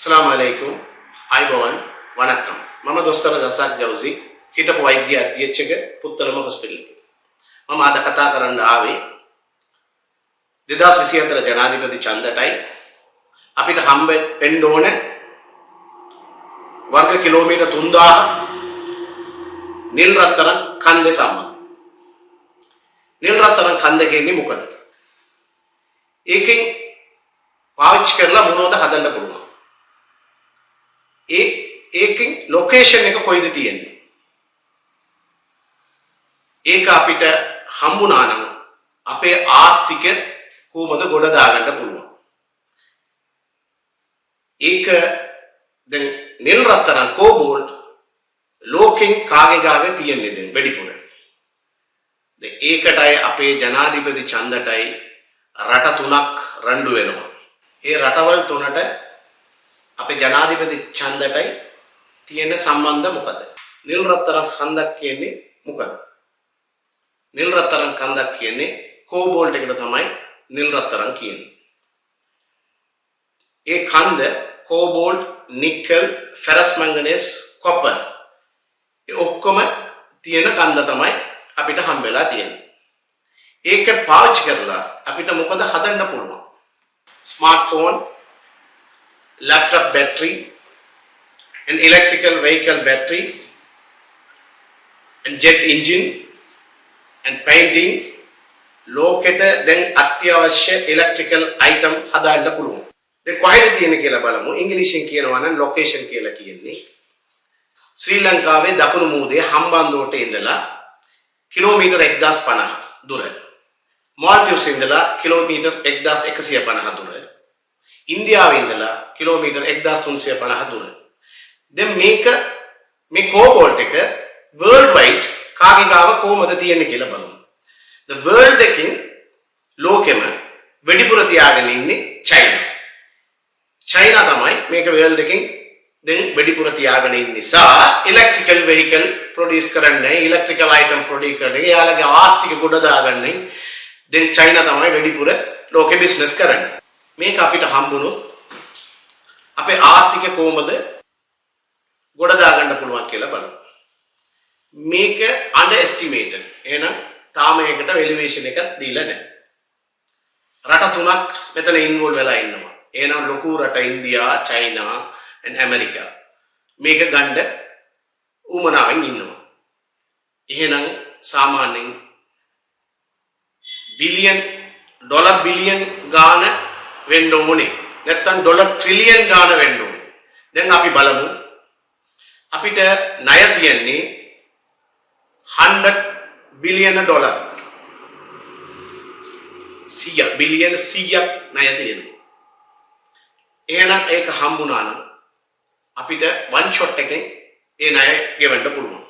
Assalamualaikum. අයිබෝවන් වණක්කම්. මම දොස්තර රසාක් ජවුසි හිටපු වෛද්‍ය අධ්‍යක්ෂක පුත්තලම හොස්පිටල් එකේ. මම අද කතා කරන්න ආවේ 2024 ජනාධිපති ඡන්දයටයි අපිට හම්බ වෙන්න ඕන වර්ග කිලෝමීටර් 3000 නිල් රත්තරන් කන්දේ සම්බන්ධ. නිල් රත්තරන් කන්ද කියන්නේ මොකද? ඒකෙන් පාවිච්චි කරලා මොනවද හදන්න පුළුවන්? ඒකෙන් ලොකේෂන් එක කොයිද තියෙන්නේ? ඒක අපිට හම්බුණා නම් අපේ ආර්ථික කොහොමද ගොඩ දාගන්න පුළුවන්? ඒක දැන් නිල් රත්තරන් කෝබෝල්ට් ලෝකෙන් කාගේ ගාවේ තියෙන්නේ දැන් වැඩිපුර. දැන් ඒකටයි අපේ ජනාධිපති ඡන්දයටයි රට තුනක් රණ්ඩු වෙනවා. ඒ රටවල් තුනට අපේ ජනාධිපති ඡන්දයටයි තියෙන සම්බන්ධ මොකද? නිල් රත්තරන් කන්දක් කියන්නේ මොකද? නිල් රත්තරන් කන්දක් කියන්නේ කෝබෝල්ට් එකට තමයි නිල් රත්තරන් කියන්නේ. ඒ කන්ද කෝබෝල්ට්, නිකල්, ෆෙරස් මැංගනීස්, කොපර් ඒ ඔක්කොම තියෙන කන්ද තමයි අපිට හම්බෙලා තියෙන්නේ. ඒක පාවිච්චි කරලා අපිට මොකද හදන්න පුළුවන්? Smartphone, laptop battery and electrical vehicle batteries and jet engine and painting ලෝකෙට දැන් අත්‍යවශ්‍ය electrical item හදාන්න පුළුවන්. දැන් කොහෙද තියෙන්නේ කියලා බලමු. ඉංග්‍රීසියෙන් කියනවා නම් location කියලා කියන්නේ ශ්‍රී ලංකාවේ දකුණු මූදේ හම්බන්තොට ඉඳලා කිලෝමීටර් 1050 දුර. මාල්ටිව්ස් ඉඳලා කිලෝමීටර් 1150 දුර. ඉන්දියාවේ ඉඳලා කිලෝමීටර් 1350 දුර. දැන් මේ කෝබෝල්ට් එක world wide කාගේ ගාව කොහමද තියෙන්නේ කියලා බලමු. the world එකකින් ලෝකෙම වැඩිපුර තියාගෙන ඉන්නේ චයිනා. චයිනා තමයි මේක world එකකින් දැන් වැඩිපුර තියාගෙන ඉන්න නිසා electrical vehicle produce කරන්නේ, electrical item produce කරන්නේ, යාළගේ ආර්ථික ගොඩ දාගන්නේ දැන් චයිනා තමයි වැඩිපුර ලෝකෙ business කරන්නේ. මේක අපිට හම්බුනොත් අපේ ආර්ථික කොහොමද ගොඩ දාගන්න පුළුවන් කියලා බලමු. මේක under estimated. එහෙනම් තාම ඒකට valuation එකක් දීලා නැහැ. රට තුනක් මෙතන ඉන්වෝල්ව් වෙලා ඉන්නවා. එහෙනම් ලොකු රට ඉන්දියා, චයිනා and ඇමරිකා මේක ගන්න උමනාවෙන් ඉන්නවා. එහෙනම් සාමාන්‍යයෙන් ඩොලර් බිලියන් ගාන වෙන්න ඕනේ. නැත්තම් ඩොලර් ට්‍රිලියන් ගාන වෙන්න ඕනේ. දැන් අපි බලමු අපිට ණය තියෙන්නේ 100 බිලියන ඩොලර්. 100 බිලියන 100ක් ණය තියෙනවා. එහෙනම් ඒක හම්බුණා නම් අපිට වන් ෂොට් එකෙන් ඒ ණය ගෙවන්න පුළුවන්.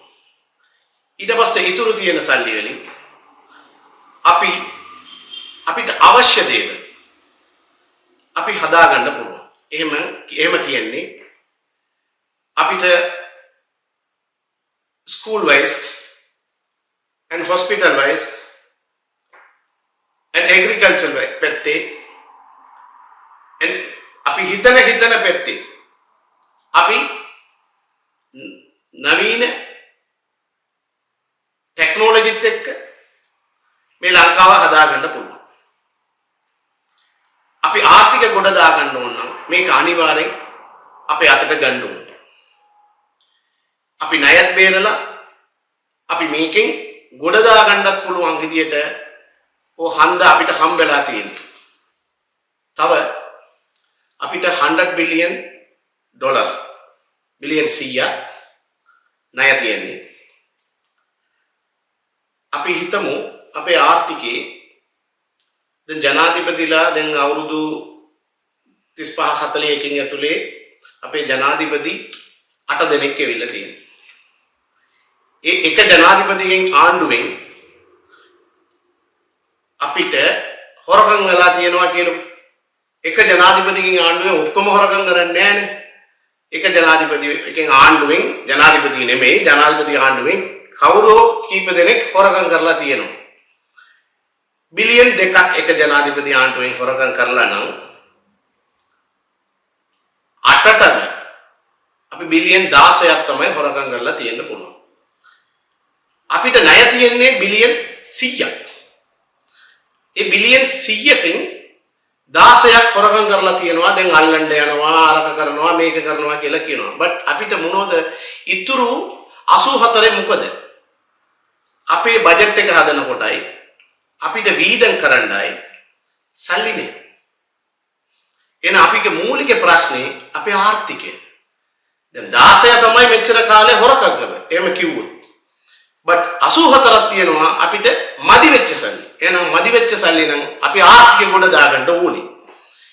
ඊට පස්සේ ඉතුරු තියෙන සල්ලි වලින් අපිට අවශ්‍ය දේවල් අපි හදාගන්න පුළුවන්. එහෙම කියන්නේ අපිට school wise and hospital wise and agriculture පැත්තේ and අපි හිතන පැත්තේ අපි නවීන ටෙක්නොලොජිත් එක්ක මේ ලංකාව හදාගන්න පුළුවන්. අපි ආර්ථික ගොඩ දාගන්න ඕන නම් මේක අනිවාර්යෙන් අපේ අතට ගන්න ඕන. අපි ණයත් බේරලා අපි මේකෙන් ගොඩ දාගන්නත් පුළුවන් විදියට හන්ද අපිට හම්බෙලා තියෙනවා. තව අපිට 100 බිලියන් ඩොලර් බිලියන් 100ක් ණය තියෙන්නේ. අපි හිතමු අපේ ආර්ථිකයේ දැන් ජනාධිපතිලා දැන් අවුරුදු 35 41කින් ඇතුලේ අපේ ජනාධිපති 8 දෙනෙක් ඇවිල්ලා තියෙනවා. ඒ එක ජනාධිපතිගෙන් ආණ්ඩුවෙන් අපිට හොරකම් වෙලා තියෙනවා කියන එක ජනාධිපතිගෙන් ආණ්ඩුවෙන් ඔක්කොම හොරකම් කරන්නේ නැහැනේ. එක ජනාධිපතිගෙන් ආණ්ඩුවෙන් ජනාධිපති නෙමෙයි ජනාධිපති ආණ්ඩුවෙන් කවුරෝ කීප දෙනෙක් හොරකම් කරලා තියෙනවා. බිලියන් 2ක් එක ජනාධිපති ආණ්ඩුවෙන් හොරකම් කරලා නම් 8ට අපි බිලියන් 16ක් තමයි හොරකම් කරලා තියෙන්න පුළුවන්. අපිට ණය තියෙන්නේ බිලියන් 100ක්. ඒ බිලියන් 100කින් 16ක් හොරකම් කරලා තියෙනවා. දැන් අල්ලන්න යනවා, අරක කරනවා, මේක කරනවා කියලා කියනවා. බට් අපිට මොනවද ඉතුරු 84 මොකද? අපේ බජට් එක හදන කොටයි අපිට වීදම් කරන්නයි සල්ලි නෑ. එන අපිගේ මූලික ප්‍රශ්නේ අපේ ආර්ථිකය. දැන් 16 තමයි මෙච්චර කාලේ හොරකම් කරන්නේ. එහෙම කිව්වොත්. බට් 84ක් තියෙනවා අපිට මදි වෙච්ච සල්ලි. එහෙනම් මදි වෙච්ච සල්ලි නම් අපි ආර්ථිකය ගොඩ දාගන්න ඕනේ.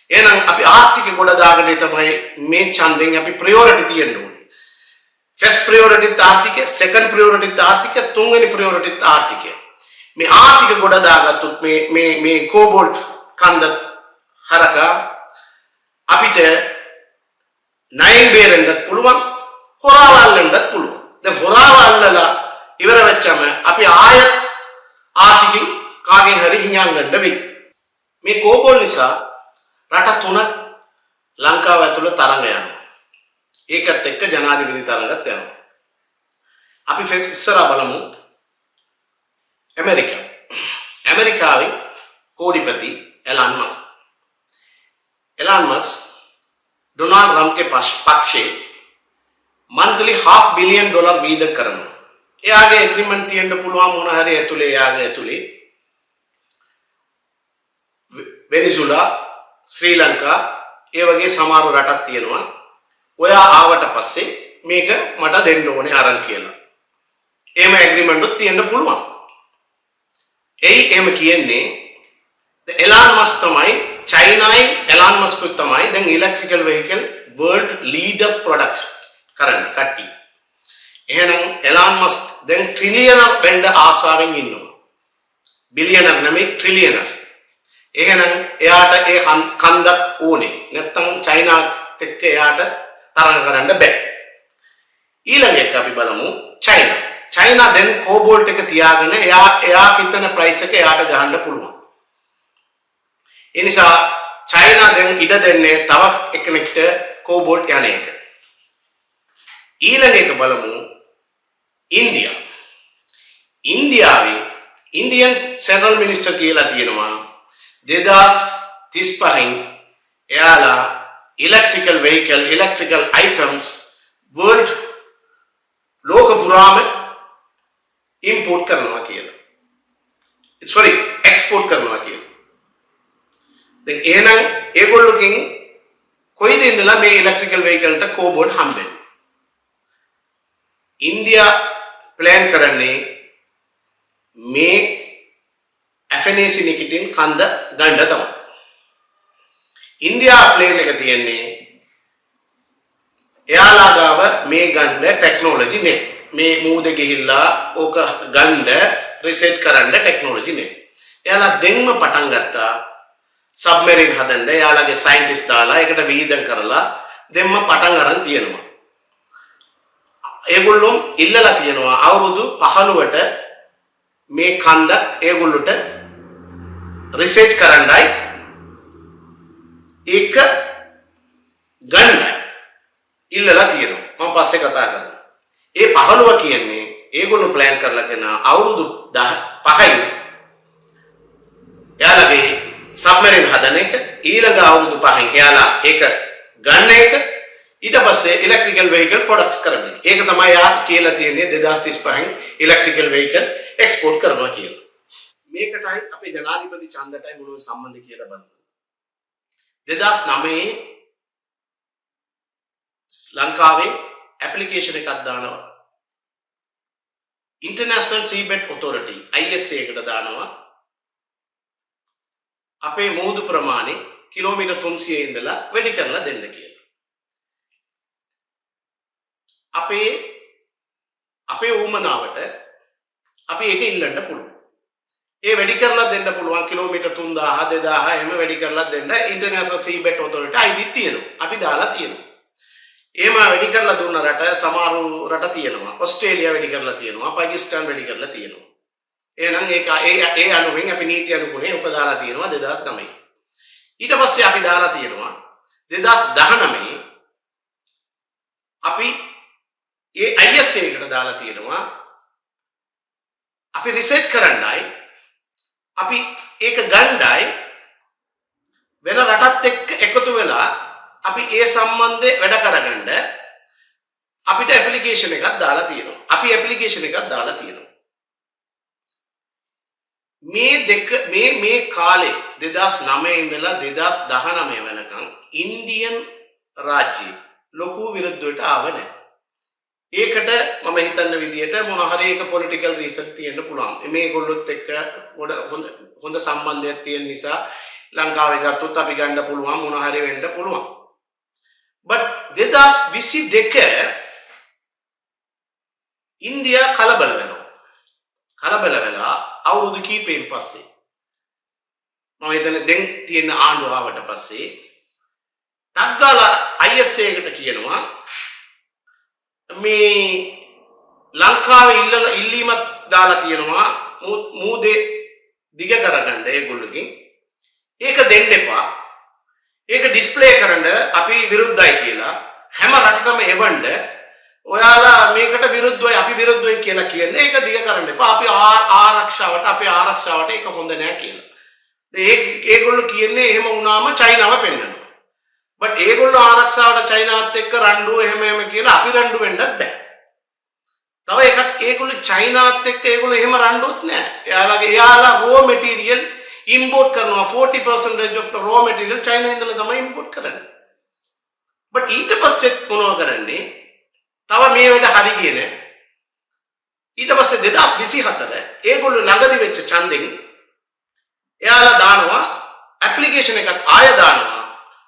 එහෙනම් අපි ආර්ථිකය ගොඩ දාගන්න තමයි මේ ඡන්දෙන් අපි ප්‍රයොරිටි තියන්න ඕනේ. ෆස්ට් ප්‍රයොරිටි ආර්ථිකය, සෙකන්ඩ් ප්‍රයොරිටි ආර්ථිකය, තුන්වෙනි ප්‍රයොරිටි ආර්ථිකය. මේ ආර්ථික ගොඩ දාගත්තොත් මේ කෝබෝල්ට් කන්ද හරකා අපිට ණයෙන් බේරෙන්නත් පුළුවන්, හොරාවල්ලන්නත් පුළුවන්. දැන් හොරාවල්ලලා ඉවර වෙච්චම අපි ආයත් ආර්ථිකින් කාගෙන් හරි හිඟන් ගන්න වෙයි. මේ කෝබෝල් නිසා රට තුනක් ලංකාව ඇතුළේ තරඟ යනවා. ඒකත් එක්ක ජනාධිපති තරඟත් යනවා. අපි ඉස්සරහා බලමු ඇමරිකාවේ කෝටිපති Elon Musk. Elon Musk Donald Trump के पक्षे मंथली $500 बिलियन वीद करना ये आगे एग्रीमेंट तीयंड पुलवाम मोना हरे एतुले आगे एतुले वेनेजुला श्रीलंका ये वगे समारोह रटक तीयනවා ඔයා ආවට පස්සේ මේක මට දෙන්න ඕනේ අරන් කියලා. එහෙම ඇග්‍රීමන්ට් උත් තියෙන්න පුළුවන්. එයි එහෙම කියන්නේ එලන් මස්ක් තමයි චයිනායි එලන් මස්ක් තමයි දැන් electrical vehicle world leaders products කරන්නේ කට්ටි. එහෙනම් එලන් මස්ක් දැන් ට්‍රිලියනර් වෙන්න ආසාවෙන් ඉන්නවා. බිලියනර් නෙමෙයි ට්‍රිලියනර්. එහෙනම් එයාට ඒ කන්දක් ඕනේ. නැත්තම් චයිනාත් එක්ක එයාට තරඟ කරන්න බෑ. ඊළඟ එක අපි බලමු චයිනා. චයිනා දැන් කෝබෝල්ට් එක තියාගෙන එයා හිතන ප්‍රයිස් එක එයාට ගහන්න පුළුවන්. ඒ නිසා චයිනා දැන් ඉඩ දෙන්නේ තව එකෙනෙක්ට කෝබෝල්ට් යන එක. ඊළඟ එක බලමු ඉන්දියා. ඉන්දියාවේ ඉන්දියන් සෙන්ට්‍රල් මිනිස්ටර් කියලා තියෙනවා 2035න් එයාලා electrical vehicle, electrical items world ලෝක පුරාම import කරනවා කියලා. sorry export කරනවා කියලා. දැන් එහෙනම් ඒගොල්ලෝකින් කොයිද ඉඳලා මේ electrical vehicle ට කෝබෝල්ට් හම්බෙන්නේ? ඉන්දියා plan කරන්නේ මේ FNAC නිකිටින් කන්ද ගන්න තමයි. ඉන්දියා ප්ලේන් එක තියෙන්නේ එයාලා ගාව මේ ගන්න ටෙක්නොලොජි නේ. මේ මූද ගිහිල්ලා ඕක ගන්න රිසර්ච් කරන්න ටෙක්නොලොජි නේ. එයාලා දෙන්න පටන් ගත්තා සබ්මරීන් හදන්න. එයාලගේ සයන්ටිස්ට් දාලා ඒකට වීදම් කරලා දෙන්න පටන් අරන් තියෙනවා. ඒගොල්ලෝ ඉල්ලලා තියෙනවා අවුරුදු 15ට මේ කන්ද ඒගොල්ලොට රිසර්ච් කරන්නයි ඒක ගන්න ඉල්ලලා තියෙනවා. මම පස්සේ කතා කරනවා. ඒ 15 කියන්නේ ඒගොල්ලෝ ප්ලෑන් කරලා කරන අවුරුදු 5යි එයාලගේ සබ්මරීන් හදන එක, ඊළඟ අවුරුදු 5න් එයාලා ඒක ගන්න එක, ඊට පස්සේ ඉලෙක්ට්‍රිකල් වෙහිකල් ප්‍රොඩක්ට් කරන්නේ. ඒක තමයි යා කියලා තියෙන්නේ 2035න් ඉලෙක්ට්‍රිකල් වෙහිකල් එක්ස්පෝර්ට් කරනවා කියලා. මේකටයි අපේ ජනාධිපති ඡන්දටයි මොනවද සම්බන්ධ කියලා බලන්න. 2009 ලංකාවේ ඇප්ලිකේෂන් එකක් දානවා ඉන්ටර්නැෂනල් සීබෙඩ් ඔතොරිටි ISA එකට දානවා අපේ මූදු ප්‍රමාණය කිලෝමීටර් 300 ඉඳලා වැඩි කරලා දෙන්න කියලා. අපේ ඌමනාවට අපි ඒක ඉල්ලන්න පුළුවන්. ඒ වැඩි කරලා දෙන්න පුළුවන් කිලෝමීටර් 3000 2000 එහෙම වැඩි කරලා දෙන්න ඉන්ටර්නැෂනල් සීබෙඩ් ඔතොරිටි අයිති තියෙනවා. අපි දාලා තියෙනවා. එහෙම වැඩි කරලා දුන්න රට සමහර රට තියෙනවා. ඕස්ට්‍රේලියා වැඩි කරලා තියෙනවා. පාකිස්තාන වැඩි කරලා තියෙනවා. එහෙනම් ඒ අනුවෙන් අපි නීති අනුකූලව ඔක දාලා තියෙනවා 2009. ඊට පස්සේ අපි දාලා තියෙනවා 2019 අපි ඒ ISA එකට දාලා තියෙනවා අපි රිසර්ච් කරන්නයි අපි ඒක ගණ්ඩායි වෙන රටත් එක්ක එකතු වෙලා අපි ඒ සම්බන්ධයෙන් වැඩ කරගන්න අපිට ඇප්ලිකේෂන් එකක් දාලා තියෙනවා. අපි ඇප්ලිකේෂන් එකක් දාලා තියෙනවා. මේ කාලේ 2009 ඉඳලා 2019 වෙනකන් ඉන්දියන් රාජ්‍ය ලොකු විරුද්ධවට ආව නැහැ. ඒකට මම හිතන විදිහට මොන හරි එක පොලිටිකල් රීසන් තියෙන්න පුළුවන්. මේගොල්ලොත් එක්ක හොඳ සම්බන්ධයක් තියෙන නිසා ලංකාවේ ගත්තොත් අපි ගන්න පුළුවන් මොන හරි වෙන්න පුළුවන්. but 2022 ඉන්දියා කලබල වෙලා අවුරුදු කීපෙන් පස්සේ මම හිතන්නේ දැන් තියෙන ආණ්ඩුව ආවට පස්සේ ඩග්ගාලා ISA එකට කියනවා මේ ලංකාවේ ඉල්ලීමක් දාලා තියෙනවා මූදේ දිග කරගන්න ඒගොල්ලෝකින් ඒක දෙන්න එපා ඒක ඩිස්ප්ලේ කරන්න අපි විරුද්ධයි කියලා හැම රටකම එවන්න ඔයාලා මේකට විරුද්ධවයි අපි විරුද්ධවයි කියලා කියන්නේ ඒක දිග කරන්න එපා අපි ආරක්ෂාවට ඒක හොඳ නෑ කියලා. ඒගොල්ලෝ කියන්නේ එහෙම වුණාම චයිනාව පෙන්නනවා. but ඒගොල්ලෝ ආරක්ෂාවට චයිනාවත් එක්ක රණ්ඩුව එහෙම කියලා අපි රණ්ඩු වෙන්නත් බෑ. තව එකක් ඒගොල්ලෝ චයිනාවත් එක්ක ඒගොල්ලෝ එහෙම රණ්ඩුත් නෑ. එයාලා raw material import කරනවා 40% of the raw material China ඉඳලා තමයි import කරන්නේ. but ඊට පස්සේ මොනව කරන්නේ? තව මේ වැඩ හරි ගියේ නෑ. ඊට පස්සේ 2024 ඒගොල්ලෝ ළඟදි වෙච්ච ඡන්දෙන් එයාලා දානවා ඇප්ලිකේෂන් එකක් ආය දානවා.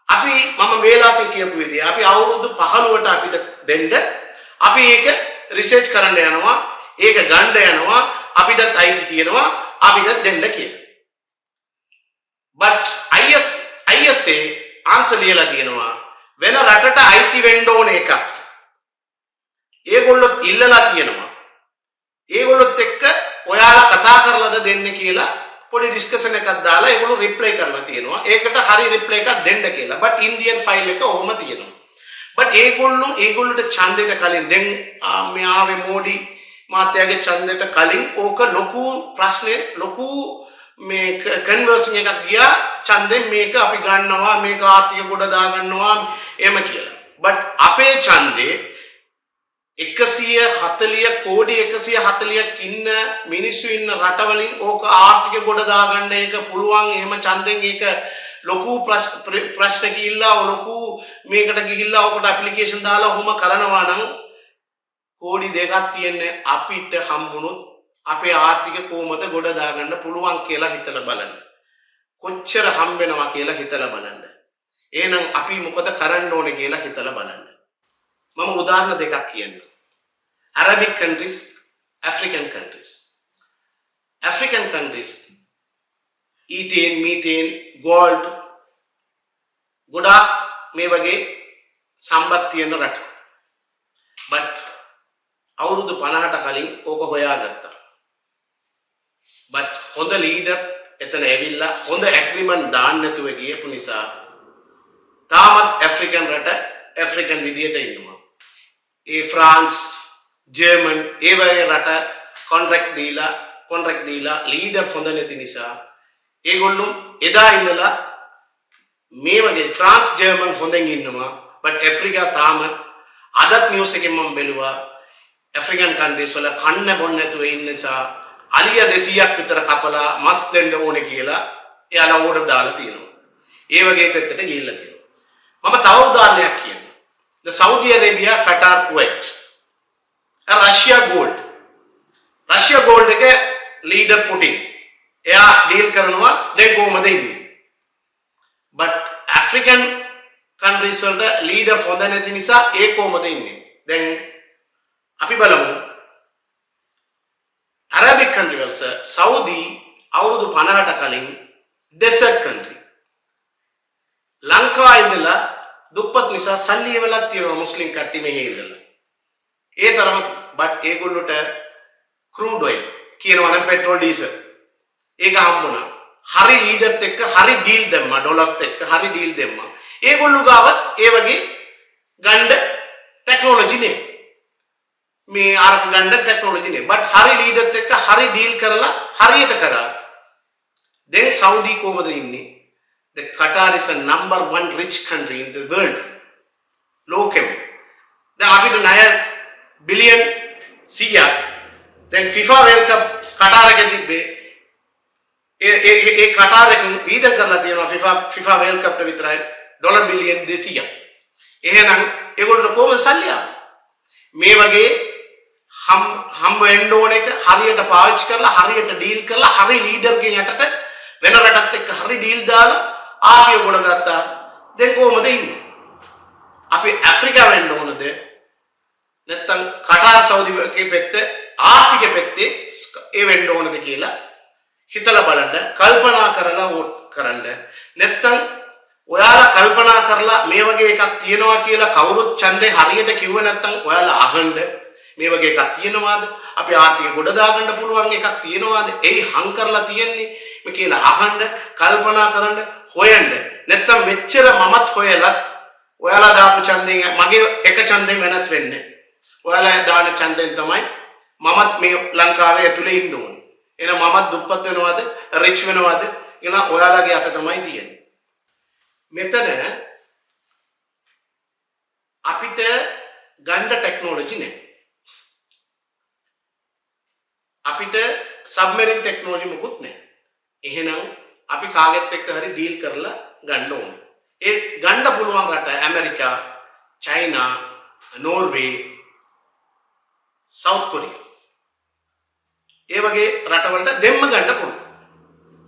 අපි මම වේලාසෙන් කියපු විදිහ අපි අවුරුදු 15ට අපිට දෙන්න අපි ඒක රිසර්ච් කරන්න යනවා. ඒක ගන්න යනවා. අපිටත් අයිති තියෙනවා. අපිට දෙන්න කියලා. but ISA ආන්සර් ලියලා තියෙනවා වෙන රටට අයිති වෙන්න ඕන එකක්. ඒගොල්ලොත් ඉල්ලලා තියෙනවා. ඒගොල්ලොත් එක්ක ඔයාලා කතා කරලාද දෙන්නේ කියලා පොඩි ඩිස්කෂන් එකක් දාලා ඒගොල්ලෝ රිප්ලයි කරලා තියෙනවා. ඒකට හරි රිප්ලයි එකක් දෙන්න කියලා. but ඉන්දියන් ෆයිල් එක ඔහොම තියෙනවා. but ඒගොල්ලොන්ට ඡන්දෙට කලින් දැන් මේ ආවේ මෝඩි මාත්‍යාගේ ඡන්දෙට කලින් ඕක ලොකු ප්‍රශ්නේ ලොකු මේ කන්වර්සින් එකක් ගියා ඡන්දෙන් මේක අපි ගන්නවා මේක ආර්ථික ගොඩ දා ගන්නවා එහෙම කියලා. but අපේ ඡන්දේ 140 කෝටි 140ක් ඉන්න මිනිස්සු ඉන්න රටවලින් ඕක ආර්ථික ගොඩ දා ගන්න එක පුළුවන්. එහෙම ඡන්දෙන් ඒක ලොකු ප්‍රශ්න ගිහිල්ලා ලොකු මේකට ගිහිල්ලා ඔකට ඇප්ලිකේෂන් දාලා ඔහොම කරනවා නම් කෝටි දෙකක් තියෙන්නේ අපිට හම්බුනොත් අපේ ආර්ථික කොහොමද ගොඩ දාගන්න පුළුවන් කියලා හිතලා බලන්න. කොච්චර හම්බ වෙනවා කියලා හිතලා බලන්න. එහෙනම් අපි මොකද කරන්න ඕනේ කියලා හිතලා බලන්න. මම උදාහරණ දෙකක් කියන්නම්. Arabic countries, African countries. African countries ethane, methane, gold ගොඩාක් මේ වගේ සම්පත් තියෙන රට. but අවුරුදු 50ට කලින් ඕක හොයාගත්තා. but හොඳ ලීඩර් එතන ඇවිල්ලා හොඳ ඇග්‍රීමන්ට් දාන්න නැතුව ගියපු නිසා තාමත් ඇෆ්‍රිකන් රට ඇෆ්‍රිකන් විදියට ඉන්නවා. ඒ ෆ්‍රාන්ස්, ජර්මන් ඒ වගේ රට කොන්ට්‍රැක්ට් දීලා ලීඩර් හොඳ නැති නිසා ඒගොල්ලෝ එදා ඉඳලා මේ වගේ ෆ්‍රාන්ස්, ජර්මන් හොඳින් ඉන්නවා. but ඇෆ්‍රිකා තාම අදත් නිවුස් එකෙන් මම බැලුවා ඇෆ්‍රිකන් කන්ට්‍රීස් වල කන්න බොන්න නැතුව ඉන්න නිසා අලිය 200ක් විතර කපලා මස් දෙන්න ඕනේ කියලා එයාලා ඕඩර් දාලා තියෙනවා. ඒ වගේ තත්ත්වයකට ගිහිල්ලා තියෙනවා. මම තව උදාහරණයක් කියන්නම්. the Saudi Arabia, Qatar, Kuwait. Russia gold එක ලීඩර් පුටින් එයා ඩීල් කරනවා දැන් කොහමද ඉන්නේ. but African countries වලට ලීඩර් හොඳ නැති නිසා ඒ කොහමද ඉන්නේ. දැන් අපි බලමු Arabic countries Saudi අවුරුදු 50ට කලින් desert country. ලංකාව ඉඳලා දුප්පත් නිසා සල්ලි එවලක් තියෙනවා මුස්ලිම් කට්ටිය මෙහි ඉඳලා. ඒ තරම but ඒගොල්ලොට crude oil කියනවා නම් petrol diesel ඒක හම්බුණා. හරි ලීඩර්ත් එක්ක හරි ඩීල් දැම්මා ඩොලර්ස් එක්ක හරි ඩීල් දැම්මා. ඒගොල්ලෝ ගාවත් ඒ වගේ ගන්න ටෙක්නොලොජි ටෙක්නොලොජි නේ. මේ අරක ගන්න ටෙක්නොලොජි නේ. බට් හරි ලීඩර්ත් එක්ක හරි ඩීල් කරලා හරියට කරා. දැන් සෞදි කොහමද ඉන්නේ? The Qatar is a number 1 rich country in the world. ලෝකෙම. දැන් අපිට ණය බිලියන් 100ක්. දැන් FIFA World Cup Qatar එකේ තිබ්බේ. ඒ Qatar එකෙන් වීදම් කරලා තියෙනවා FIFA World Cup එක විතරයි ඩොලර් බිලියන් 200ක්. එහෙනම් ඒගොල්ලෝ කොහොමද සල්ලි ආවේ? මේ වගේ හම්බ වෙන්න ඕන එක හරියට පාවිච්චි කරලා හරියට ඩීල් කරලා හරි ලීඩර්ගෙන් යටට වෙන රටත් එක්ක හරි ඩීල් දාලා ආගිය ගොඩ ගත්තා. දැන් කොහමද ඉන්නේ? අපි ඇෆ්‍රිකා වෙන්න ඕනද? නැත්නම් කටාර් සෞදි එකේ පැත්තේ ආර්ථික පැත්තේ ඒ වෙන්න ඕනද කියලා හිතලා බලන්න, කල්පනා කරලා වෝට් කරන්න. නැත්නම් ඔයාලා කල්පනා කරලා මේ වගේ එකක් තියෙනවා කියලා කවුරුත් ඡන්දේ හරියට කිව්ව නැත්නම් ඔයාලා අහන්න මේ වගේ එකක් තියෙනවාද? අපි ආර්ථික ගොඩ දාගන්න පුළුවන් එකක් තියෙනවාද? එයි හං කරලා තියෙන්නේ මේ කියලා අහන්න, කල්පනා කරන්න, හොයන්න. නැත්නම් මෙච්චර මමත් හොයලත් ඔයාලා දාපු ඡන්දයෙන් මගේ එක ඡන්දයෙන් වෙනස් වෙන්නේ. ඔයාලා දාන ඡන්දයෙන් තමයි මමත් මේ ලංකාවේ ඇතුලේ ඉන්න ඕනේ. එහෙනම් මමත් දුප්පත් වෙනවද? රිච් වෙනවද? එහෙනම් ඔයාලගේ අත තමයි තියෙන්නේ. මෙතන අපිට ගන්න ටෙක්නොලොජි නැහැ. අපිට සබ්මරීන් ටෙක්නොලොජි මොකුත් නැහැ. එහෙනම් අපි කාගෙත් එක්ක හරි ඩීල් කරලා ගන්න ඕනේ. ඒ ගන්න පුළුවන් රට America, China, Norway, South Korea. ඒ වගේ රටවලට දෙන්න ගන්න පුළුවන්.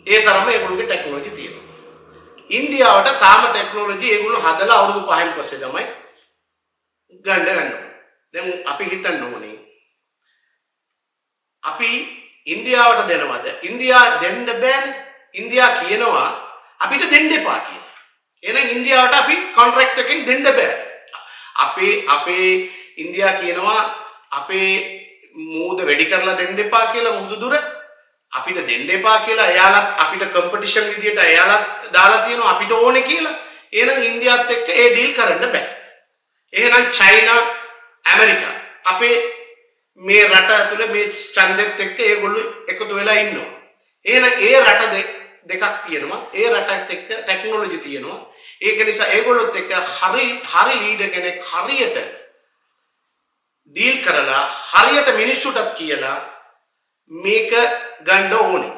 ඒ තරම ඒගොල්ලෝගේ ටෙක්නොලොජි තියෙනවා. ඉන්දියාවට තාම ටෙක්නොලොජි ඒගොල්ලෝ හදලා අවුරුදු 5න් පස්සේ තමයි ගන්න. දැන් අපි හිතන්න ඕනේ අපි ඉන්දියාවට දෙනවද? ඉන්දියා දෙන්න බෑනේ. ඉන්දියා කියනවා අපිට දෙන්න එපා කියලා. එහෙනම් ඉන්දියාවට අපි කොන්ට්‍රැක්ට් එකෙන් දෙන්න බෑ. අපේ ඉන්දියා කියනවා අපේ මූද වැඩි කරලා දෙන්න එපා කියලා මුහුදු දුර අපිට දෙන්න එපා කියලා. එයාලත් අපිට කම්පිටිෂන් විදියට එයාලත් දාලා තියෙනවා අපිට ඕනේ කියලා. එහෙනම් ඉන්දියාත් එක්ක ඒ ඩීල් කරන්න බෑ. එහෙනම් චයිනා, ඇමරිකා අපේ මේ රට ඇතුලේ මේ ඡන්දෙත් එක්ක ඒගොල්ලෝ එකතු වෙලා ඉන්නවා. එහෙනම් ඒ රට දෙකක් තියෙනවා. ඒ රටත් එක්ක ටෙක්නොලොජි තියෙනවා. ඒක නිසා ඒගොල්ලොත් එක්ක හරි ලීඩර් කෙනෙක් හරියට ඩීල් කරලා හරියට මිනිස්සුන්ටත් කියලා මේක ගන්න ඕනේ.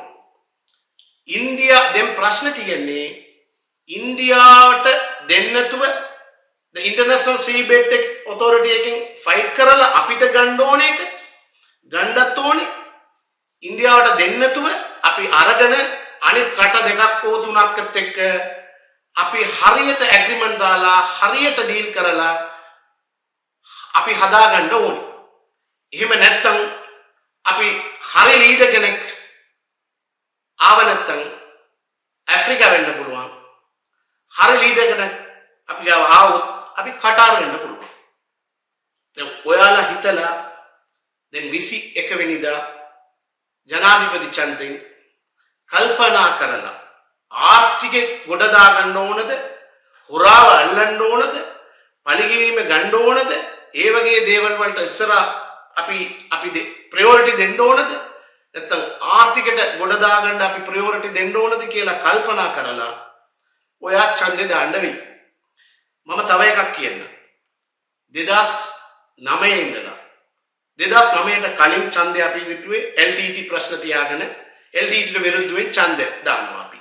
ඉන්දියා දැන් ප්‍රශ්න තියෙන්නේ ඉන්දියාවට දෙන්නතුව the international seabed authority එකෙන් ෆයිට් කරලා අපිට ගන්න ඕනේ එක ගන්නත් ඕනේ. ඉන්දියාවට දෙන්නතුව අපි අරගෙන අනිත් රට දෙකක් හෝ තුනක්ත් එක්ක අපි හරියට ඇග්‍රීමන්ට් දාලා හරියට ඩීල් කරලා අපි හදා ගන්න ඕනේ. එහෙම නැත්නම් අපි හරි ලීඩර් කෙනෙක් ආව නැත්නම් ඇෆ්‍රිකා වෙන්න පුළුවන්. හරි ලීඩර් කෙනෙක් අපි ආවොත් අපි කටාර් වෙන්න පුළුවන්. දැන් ඔයාලා හිතලා දැන් 21 වෙනිදා ජනාධිපති ඡන්දෙන් කල්පනා කරලා ආර්ථික ගොඩ දා ගන්න ඕනද? හොරාව අල්ලන්න ඕනද? පරිගීම ගන්න ඕනද? ඒ වගේ දේවල් වලට ඉස්සරහා අපි ප්‍රයොරිටි දෙන්න ඕනද? නැත්නම් ආර්ථිකට ගොඩ දා ගන්න අපි ප්‍රයොරිටි දෙන්න ඕනද කියලා කල්පනා කරලා ඔයා ඡන්දේ දාන්න වෙයි. මම තව එකක් කියන්න. 2009 ඉඳලා 2009ට කලින් ඡන්දය අපි දිටුවේ LTT ප්‍රශ්න තියාගෙන LTTට විරුද්ධව ඡන්ද දානවා අපි.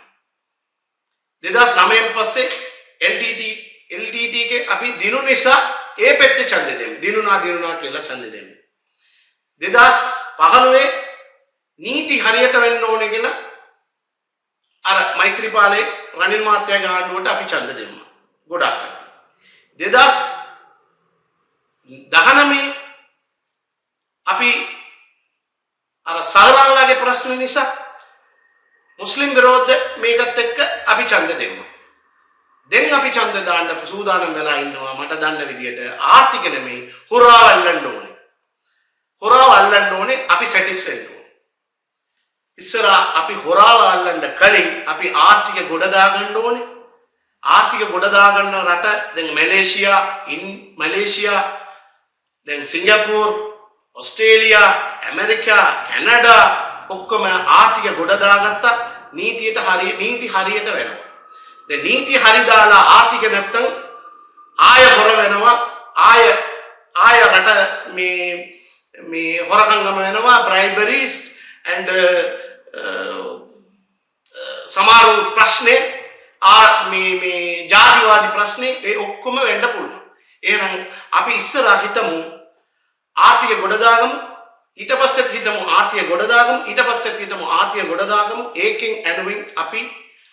2009න් පස්සේ LTT එකේ අපි දිනු නිසා ඒ පැත්තේ ඡන්ද දෙමු. දිනුනා කියලා ඡන්ද දෙමු. 2015 නීති හරියට වෙන්න ඕනේ කියලා අර මෛත්‍රීපාලේ රනිල් මහත්තයාගේ ආණ්ඩුවට අපි ඡන්ද දෙමු. ගොඩක්. 2019 අපි අර සහරාන්ලාගේ ප්‍රශ්න නිසා මුස්ලිම් විරෝධ මේකත් එක්ක අපි ඡන්ද දෙමු. දැන් අපි ඡන්ද දාන්න සූදානම් වෙලා ඉන්නවා. මට දන්න විදියට ආර්ථික නෙමෙයි හොරාව අල්ලන්න ඕනේ. හොරාව අල්ලන්න ඕනේ අපි සැටිස් වෙන්න ඕනේ. ඉස්සරහා අපි හොරාව අල්ලන්න කලින් අපි ආර්ථික ගොඩ දා ගන්න ඕනේ. ආර්ථික ගොඩ දා ගන්න රට දැන් මැලේසියා දැන් සිංගප්පූර්, ඔස්ට්‍රේලියා, ඇමරිකා, කැනඩා ඔක්කොම ආර්ථික ගොඩ දාගත්තා. නීති හරියට වෙනවා. දැන් නීති හරි දාලා ආර්ථික නැත්තම් ආය හොර වෙනවා. ආය රට මේ හොරකම් වෙනවා. briberies and සමහර ප්‍රශ්නේ මේ ජාතිවාදී ප්‍රශ්නේ ඒ ඔක්කොම වෙන්න පුළුවන්. එහෙනම් අපි ඉස්සරහ හිතමු ආර්ථික ගොඩ දාගමු. ඊට පස්සෙත් හිතමු ආර්ථික ගොඩ දාගමු. ඊට පස්සෙත් හිතමු ආර්ථික ගොඩ දාගමු. ඒකෙන් ඇනුවින් අපි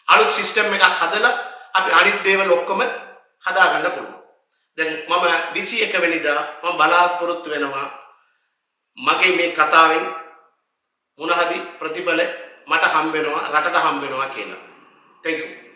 අලුත් සිස්ටම් එකක් හදලා අපි අනිත් දේවල් ඔක්කොම හදාගන්න පුළුවන්. දැන් මම 21 වෙනිදා මම බලාපොරොත්තු වෙනවා මගේ මේ කතාවෙන් මොන හරි ප්‍රතිඵල මට හම්බ වෙනවා රටට හම්බ වෙනවා කියලා. Thank you.